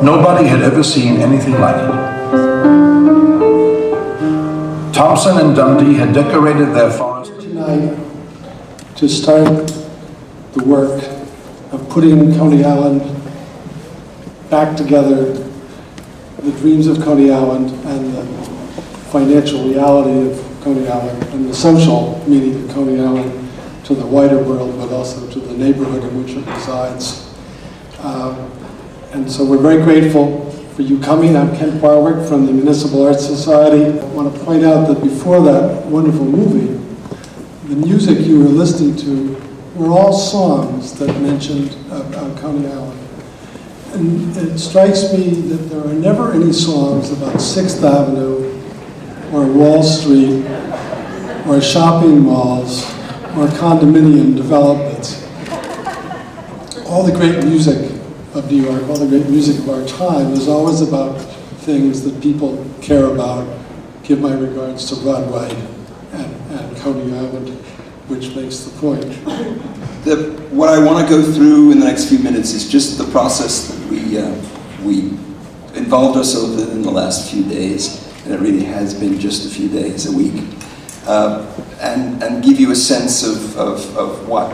Nobody had ever seen anything like it. Thompson and Dundee had decorated their forest tonight to start the work of putting Coney Island back together, the dreams of Coney Island and the financial reality of Coney Island and the social meaning of Coney Island to the wider world, but also to the neighborhood in which it resides. And so we're very grateful for you coming. I'm Kent Barwick from the Municipal Arts Society. I want to point out that before that wonderful movie, the music you were listening to were all songs that mentioned Coney Island. And it strikes me that there are never any songs about 6th Avenue or Wall Street or shopping malls or condominium developments. All the great music of New York, all the great music of our time is always about things that people care about. Give my regards to Broadway and Coney Island, which makes the point. What I want to go through in the next few minutes is just the process that we involved ourselves in the last few days, and it really has been just a few days, a week, and give you a sense of what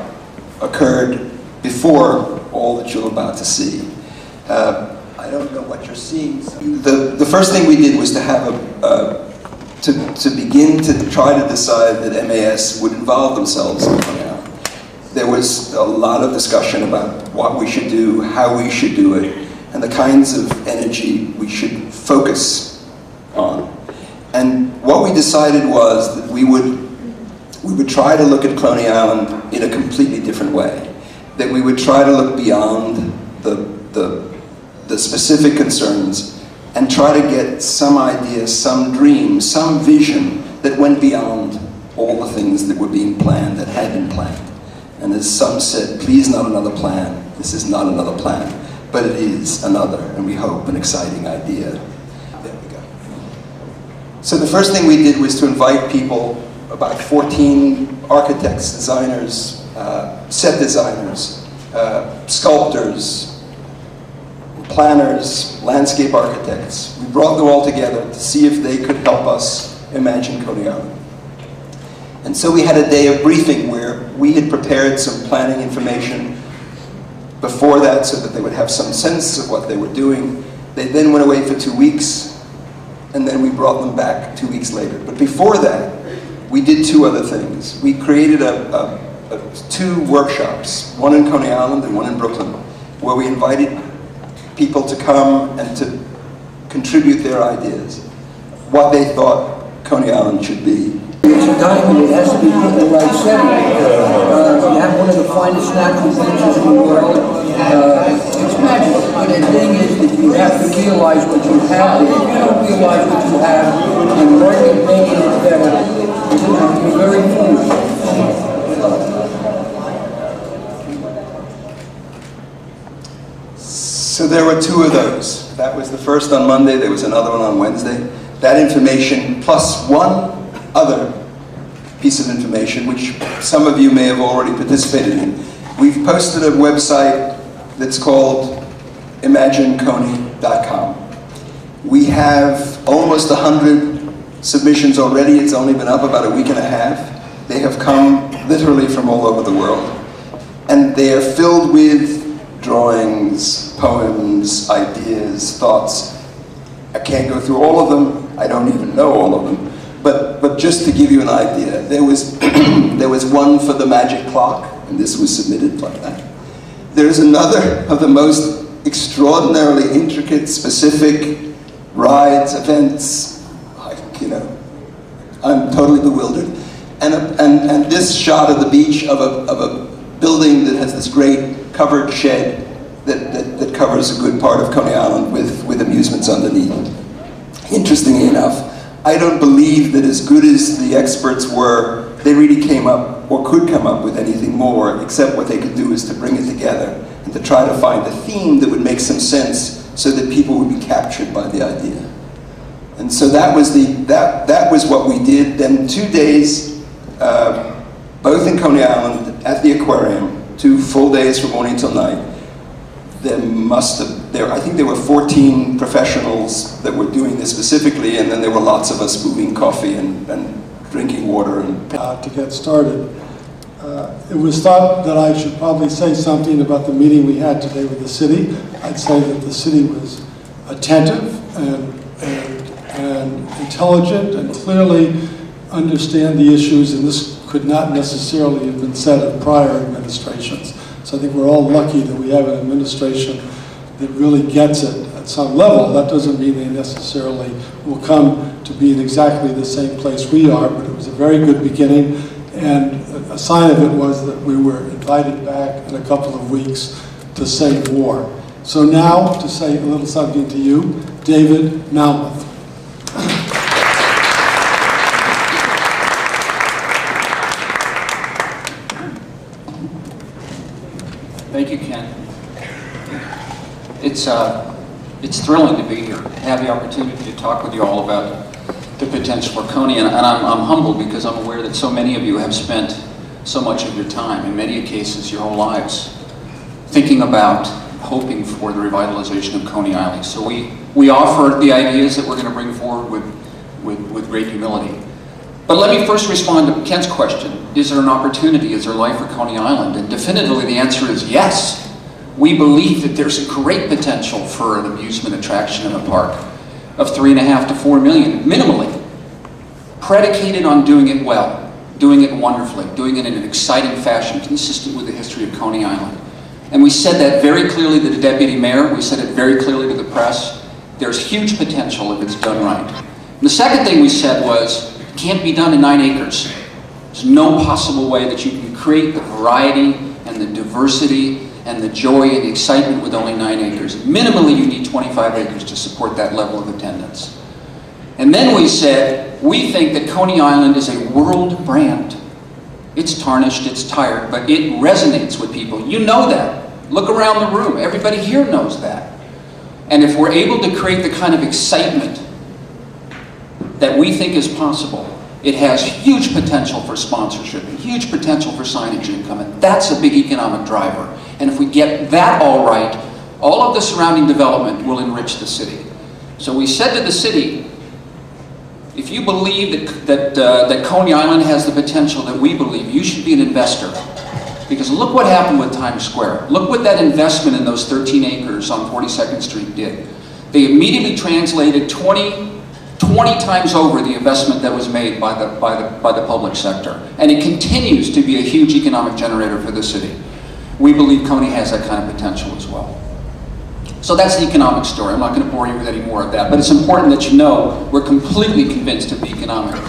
occurred before all that you're about to see. I don't know what you're seeing. The first thing we did was to have to begin to try to decide that MAS would involve themselves in Coney Island. There was a lot of discussion about what we should do, how we should do it, and the kinds of energy we should focus on. And what we decided was that we would try to look at Coney Island in a completely different way. That we would try to look beyond the specific concerns and try to get some idea, some dream, some vision that went beyond all the things that were being planned, that had been planned. And as some said, please not another plan. This is not another plan, but it is another, and we hope, an exciting idea. There we go. So the first thing we did was to invite people, about 14 architects, designers, set designers, sculptors, planners, landscape architects. We brought them all together to see if they could help us imagine Coney Island. And so we had a day of briefing where we had prepared some planning information before that so that they would have some sense of what they were doing. They then went away for 2 weeks, and then we brought them back 2 weeks later. But before that, we did 2 other things. We created 2 workshops, one in Coney Island and one in Brooklyn, where we invited people to come and to contribute their ideas, what they thought Coney Island should be. It's a diamond, it has to be put in the right setting. You have one of the finest natural beaches in the world. It's magic. But the thing is that you have to realize what you have. If you don't realize what you have and work at making it better, you're very foolish. So there were 2 of those. That was the first on Monday, there was another one on Wednesday. That information plus one other piece of information, which some of you may have already participated in. We've posted a website that's called imagineconey.com. We have almost 100 submissions already. It's only been up about a week and a half. They have come literally from all over the world. And they are filled with drawings, poems, ideas, thoughts. I can't go through all of them. I don't even know all of them. But just to give you an idea, there was one for the magic clock, and this was submitted like that. There's another of the most extraordinarily intricate, specific rides, events. I'm totally bewildered. And this shot of the beach of a building that has this great covered shed that covers a good part of Coney Island with amusements underneath. Interestingly enough, I don't believe that as good as the experts were, they really came up or could come up with anything more, except what they could do is to bring it together and to try to find a theme that would make some sense so that people would be captured by the idea. And so that was what we did. Then 2 days, both in Coney Island, at the aquarium, 2 full days from morning till night. I think there were 14 professionals that were doing this specifically, and then there were lots of us moving coffee and drinking water. To get started. It was thought that I should probably say something about the meeting we had today with the city. I'd say that the city was attentive and intelligent and clearly understand the issues, and this could not necessarily have been said of prior administrations. So I think we're all lucky that we have an administration that really gets it at some level. That doesn't mean they necessarily will come to be in exactly the same place we are, but it was a very good beginning, and a sign of it was that we were invited back in a couple of weeks to save war. So now, to say a little something to you, David Malmuth. Thank you, Ken. It's thrilling to be here, to have the opportunity to talk with you all about the potential for Coney, and I'm humbled because I'm aware that so many of you have spent so much of your time, in many cases your whole lives, thinking about, hoping for the revitalization of Coney Island. So we offer the ideas that we're going to bring forward with great humility. But let me first respond to Ken's question. Is there an opportunity? Is there life for Coney Island? And definitively the answer is yes. We believe that there's a great potential for an amusement attraction in a park of $3.5 to $4 million, minimally, predicated on doing it well, doing it wonderfully, doing it in an exciting fashion consistent with the history of Coney Island. And we said that very clearly to the deputy mayor. We said it very clearly to the press. There's huge potential if it's done right. And the second thing we said was, it can't be done in 9 acres. There's no possible way that you can create the variety and the diversity and the joy and the excitement with only 9 acres. Minimally, you need 25 acres to support that level of attendance. And then we said, we think that Coney Island is a world brand. It's tarnished, it's tired, but it resonates with people. You know that. Look around the room. Everybody here knows that. And if we're able to create the kind of excitement that we think is possible, it has huge potential for sponsorship and huge potential for signage income, and that's a big economic driver. And if we get that all right, all of the surrounding development will enrich the city. So we said to the city, if you believe that Coney Island has the potential that we believe, you should be an investor. Because look what happened with Times Square. Look what that investment in those 13 acres on 42nd Street did. They immediately translated 20 times over the investment that was made by the public sector. And it continues to be a huge economic generator for the city. We believe Coney has that kind of potential as well. So that's the economic story. I'm not going to bore you with any more of that, but it's important that you know we're completely convinced of the economic.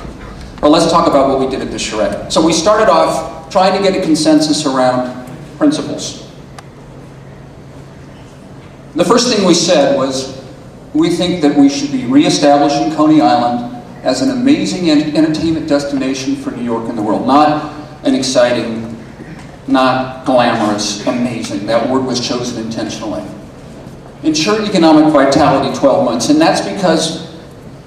But let's talk about what we did at the charrette. So we started off trying to get a consensus around principles. The first thing we said was, we think that we should be reestablishing Coney Island as an amazing entertainment destination for New York and the world. Not an exciting, not glamorous, amazing. That word was chosen intentionally. Ensure economic vitality 12 months, and that's because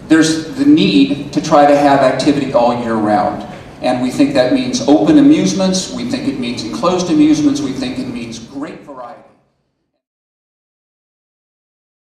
there's the need to try to have activity all year round. And we think that means open amusements, we think it means enclosed amusements, we think it